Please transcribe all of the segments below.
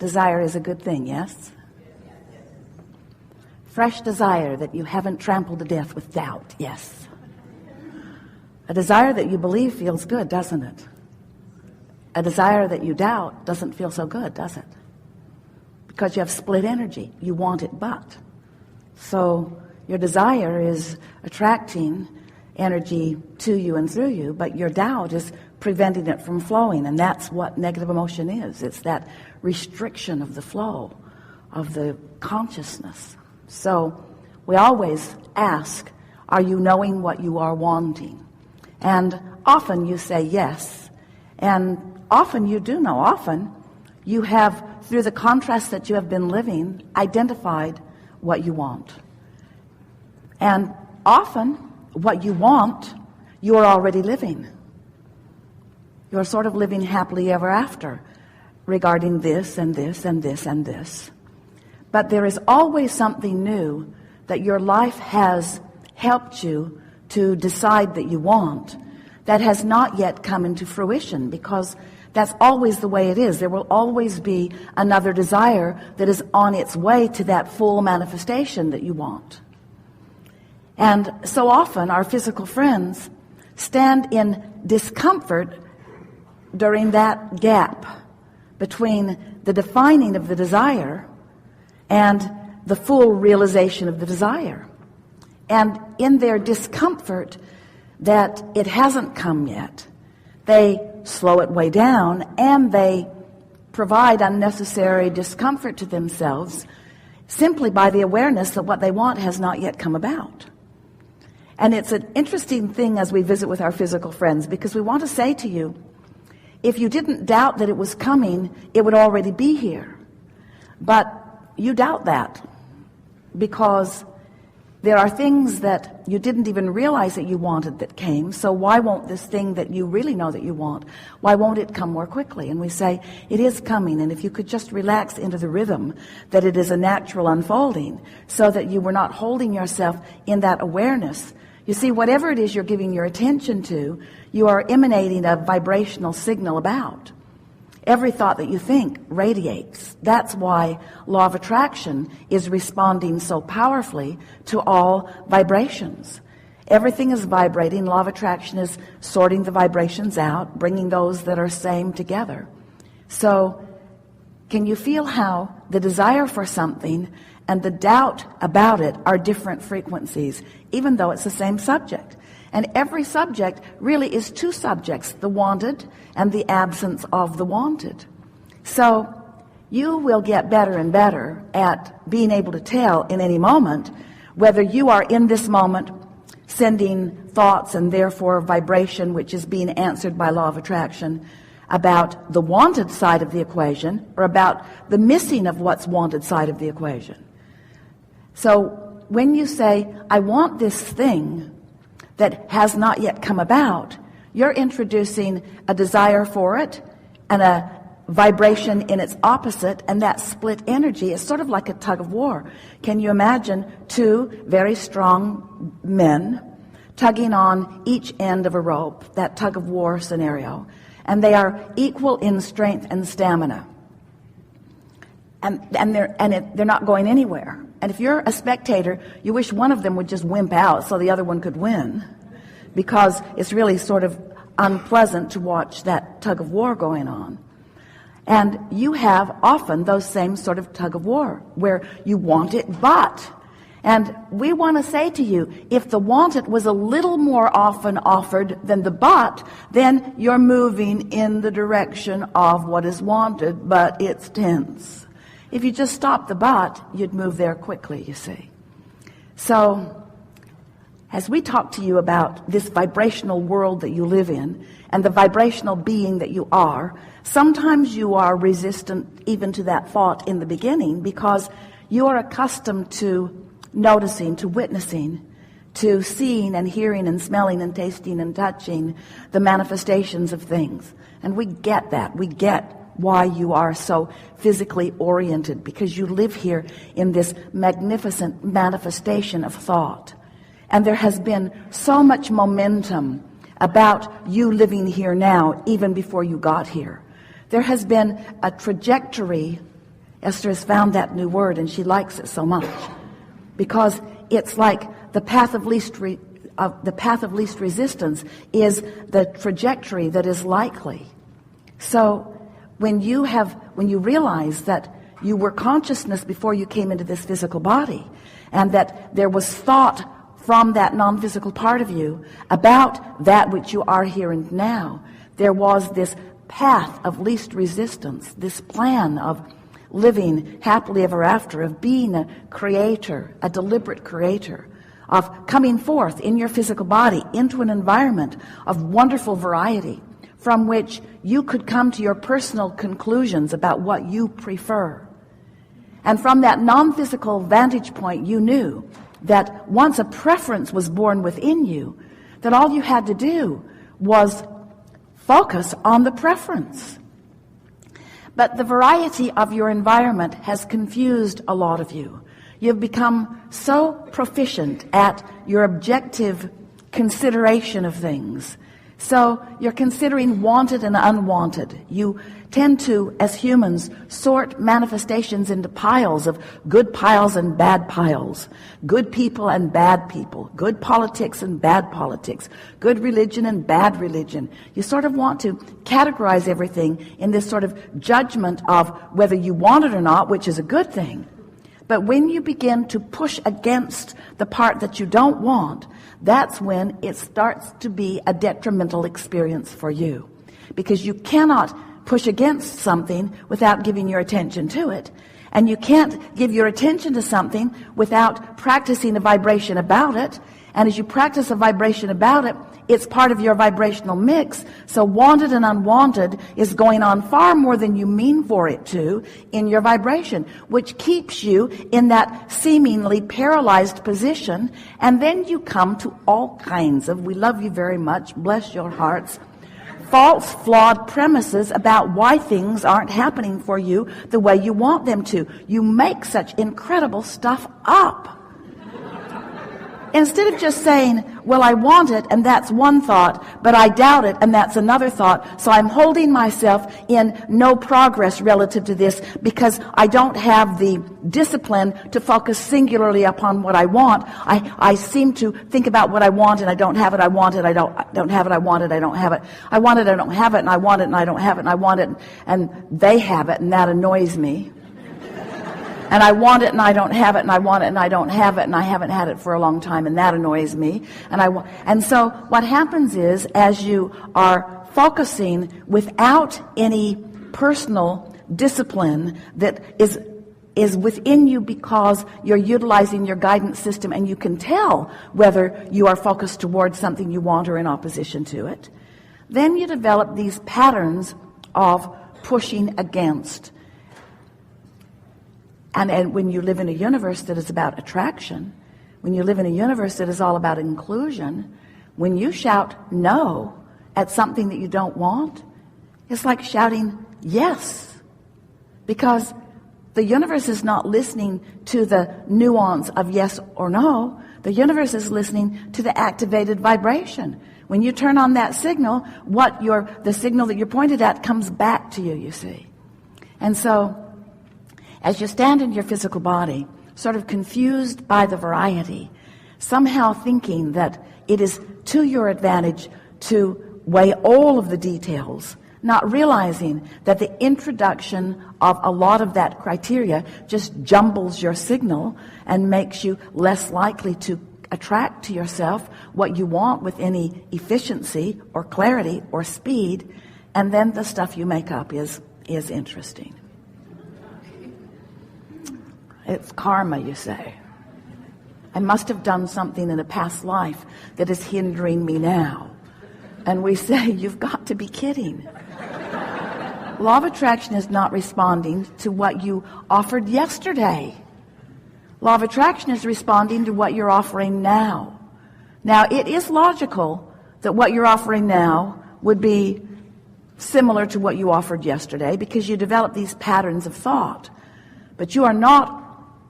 Desire is a good thing, yes? Fresh desire that you haven't trampled to death with doubt, yes. A desire that you believe feels good, doesn't it? A desire that you doubt doesn't feel so good, does it? Because you have split energy. You want it but. So your desire is attracting energy to you and through you, but your doubt is preventing it from flowing, and that's what negative emotion is. It's that restriction of the flow of the consciousness. So we always ask, are you knowing what you are wanting? And often you say yes, and often you do know. Often you have, through the contrast that you have been living, identified what you want. And often what you want, you are already living. You're sort of living happily ever after regarding this and this and this and this. But there is always something new that your life has helped you to decide that you want that has not yet come into fruition, because that's always the way it is. There will always be another desire that is on its way to that full manifestation that you want. And so often our physical friends stand in discomfort during that gap between the defining of the desire and the full realization of the desire. And in their discomfort that it hasn't come yet, they slow it way down, and they provide unnecessary discomfort to themselves simply by the awareness that what they want has not yet come about. And it's an interesting thing as we visit with our physical friends, because we want to say to you, if you didn't doubt that it was coming, it would already be here. But you doubt that because there are things that you didn't even realize that you wanted that came. So why won't this thing that you really know that you want, why won't it come more quickly? And we say, it is coming. And if you could just relax into the rhythm that it is a natural unfolding, so that you were not holding yourself in that awareness. You see, whatever it is you're giving your attention to, you are emanating a vibrational signal about. Every thought that you think radiates. That's why law of attraction is responding so powerfully to all vibrations. Everything is vibrating. Law of attraction is sorting the vibrations out, bringing those that are same together. So can you feel how the desire for something and the doubt about it are different frequencies, even though it's the same subject? And every subject really is two subjects, the wanted and the absence of the wanted. So you will get better and better at being able to tell in any moment whether you are in this moment sending thoughts and therefore vibration, which is being answered by law of attraction, about the wanted side of the equation or about the missing of what's wanted side of the equation. So when you say, I want this thing that has not yet come about, you're introducing a desire for it and a vibration in its opposite, and that split energy is sort of like a tug of war. Can you imagine two very strong men tugging on each end of a rope, that tug of war scenario, and they are equal in strength and stamina, and they're not going anywhere. And if you're a spectator, you wish one of them would just wimp out so the other one could win, because it's really sort of unpleasant to watch that tug of war going on. And you have often those same sort of tug of war where you want it but. And we want to say to you, if the wanted was a little more often offered than the but, then you're moving in the direction of what is wanted, but it's tense. If you just stop the but, you'd move there quickly, you see. So as we talk to you about this vibrational world that you live in and the vibrational being that you are, sometimes you are resistant even to that thought in the beginning, because you are accustomed to noticing, to witnessing, to seeing and hearing and smelling and tasting and touching the manifestations of things. And we get that. We get why you are so physically oriented, because you live here in this magnificent manifestation of thought. And there has been so much momentum about you living here now, even before you got here. There has been a trajectory Esther has found that new word, and she likes it so much because it's like the path of least resistance is the trajectory that is likely. So when you realize that you were consciousness before you came into this physical body, and that there was thought from that non-physical part of you about that which you are here and now, there was this path of least resistance, this plan of living happily ever after, of being a creator, a deliberate creator, of coming forth in your physical body into an environment of wonderful variety from which you could come to your personal conclusions about what you prefer. And from that non-physical vantage point, you knew that once a preference was born within you, that all you had to do was focus on the preference. But the variety of your environment has confused a lot of you. You've become so proficient at your objective consideration of things. So you're considering wanted and unwanted. You tend to, as humans, sort manifestations into piles of good piles and bad piles, good people and bad people, good politics and bad politics, good religion and bad religion. You sort of want to categorize everything in this sort of judgment of whether you want it or not, which is a good thing. But when you begin to push against the part that you don't want, that's when it starts to be a detrimental experience for you. Because you cannot push against something without giving your attention to it. And you can't give your attention to something without practicing a vibration about it. And as you practice a vibration about it, it's part of your vibrational mix. So wanted and unwanted is going on far more than you mean for it to in your vibration, which keeps you in that seemingly paralyzed position. And then you come to all kinds of, we love you very much, bless your hearts, false, flawed premises about why things aren't happening for you the way you want them to. You make such incredible stuff up. Instead of just saying, well, I want it, and that's one thought, but I doubt it, and that's another thought, so I'm holding myself in no progress relative to this because I don't have the discipline to focus singularly upon what I want. I seem to think about what I want, and I don't have it, I want it, I don't have it, I want it, I don't have it. I want it, I don't have it, and I want it, and I don't have it, and I want it, and they have it, and that annoys me. And I want it and I don't have it, and I want it and I don't have it, and I haven't had it for a long time, and that annoys me. And so what happens is, as you are focusing without any personal discipline that is within you because you're utilizing your guidance system, and you can tell whether you are focused towards something you want or in opposition to it, then you develop these patterns of pushing against. And when you live in a universe that is about attraction, when you live in a universe that is all about inclusion, when you shout no at something that you don't want, it's like shouting yes. Because the universe is not listening to the nuance of yes or no. The universe is listening to the activated vibration. When you turn on that signal, the signal that you're pointed at comes back to you, you see. And so, as you stand in your physical body, sort of confused by the variety, somehow thinking that it is to your advantage to weigh all of the details, not realizing that the introduction of a lot of that criteria just jumbles your signal and makes you less likely to attract to yourself what you want with any efficiency or clarity or speed, and then the stuff you make up is interesting. It's karma, you say. I must have done something in a past life that is hindering me now. And we say, you've got to be kidding. Law of attraction is not responding to what you offered yesterday. Law of attraction is responding to what you're offering now. Now, it is logical that what you're offering now would be similar to what you offered yesterday because you develop these patterns of thought. But you are not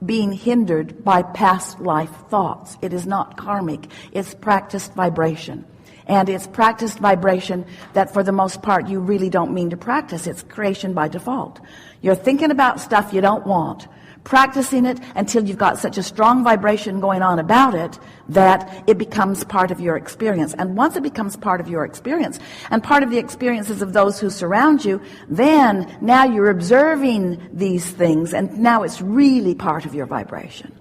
being hindered by past life thoughts. It is not karmic. It's practiced vibration. And it's practiced vibration that for the most part you really don't mean to practice. It's creation by default. You're thinking about stuff you don't want, practicing it until you've got such a strong vibration going on about it that it becomes part of your experience. And once it becomes part of your experience and part of the experiences of those who surround you, then now you're observing these things, and now it's really part of your vibration.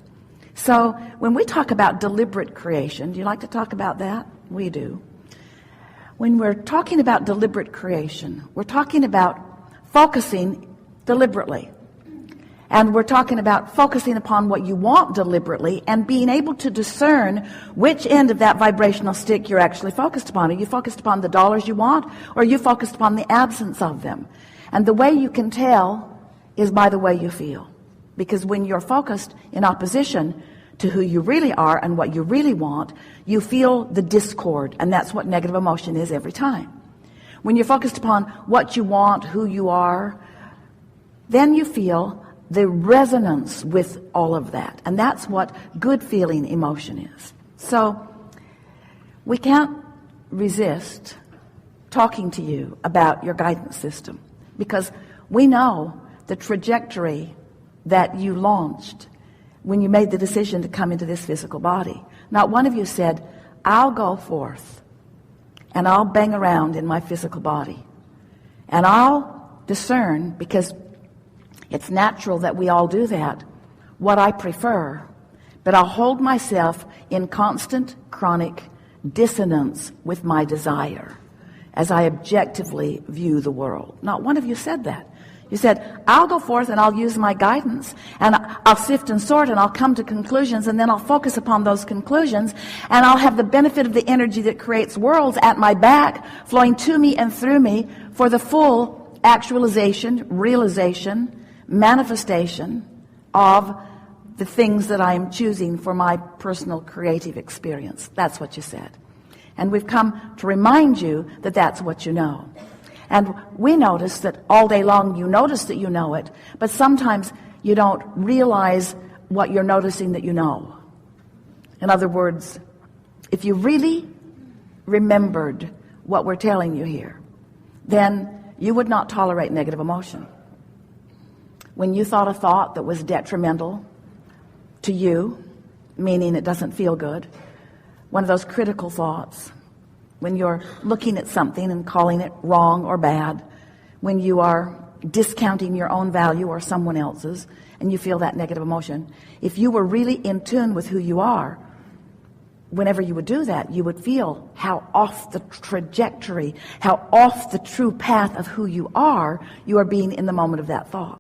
So when we talk about deliberate creation, do you like to talk about that? We do. When we're talking about deliberate creation, we're talking about focusing deliberately. And we're talking about focusing upon what you want deliberately and being able to discern which end of that vibrational stick you're actually focused upon. Are you focused upon the dollars you want, or are you focused upon the absence of them? And the way you can tell is by the way you feel. Because when you're focused in opposition to who you really are and what you really want, you feel the discord, and that's what negative emotion is every time. When you're focused upon what you want, who you are, then you feel the resonance with all of that, and that's what good feeling emotion is. So we can't resist talking to you about your guidance system, because we know the trajectory that you launched when you made the decision to come into this physical body. Not one of you said, I'll go forth and I'll bang around in my physical body and I'll discern, because it's natural that we all do that, what I prefer, but I'll hold myself in constant chronic dissonance with my desire as I objectively view the world. Not one of you said that. You said, I'll go forth and I'll use my guidance and I'll sift and sort and I'll come to conclusions, and then I'll focus upon those conclusions, and I'll have the benefit of the energy that creates worlds at my back flowing to me and through me for the full actualization, realization, manifestation of the things that I am choosing for my personal creative experience. That's what you said. And we've come to remind you that that's what you know. And we notice that all day long you notice that you know it, but sometimes you don't realize what you're noticing that you know. In other words, if you really remembered what we're telling you here, then you would not tolerate negative emotion. When you thought a thought that was detrimental to you, meaning it doesn't feel good, one of those critical thoughts, when you're looking at something and calling it wrong or bad, when you are discounting your own value or someone else's, and you feel that negative emotion, if you were really in tune with who you are, whenever you would do that, you would feel how off the trajectory, how off the true path of who you are being in the moment of that thought.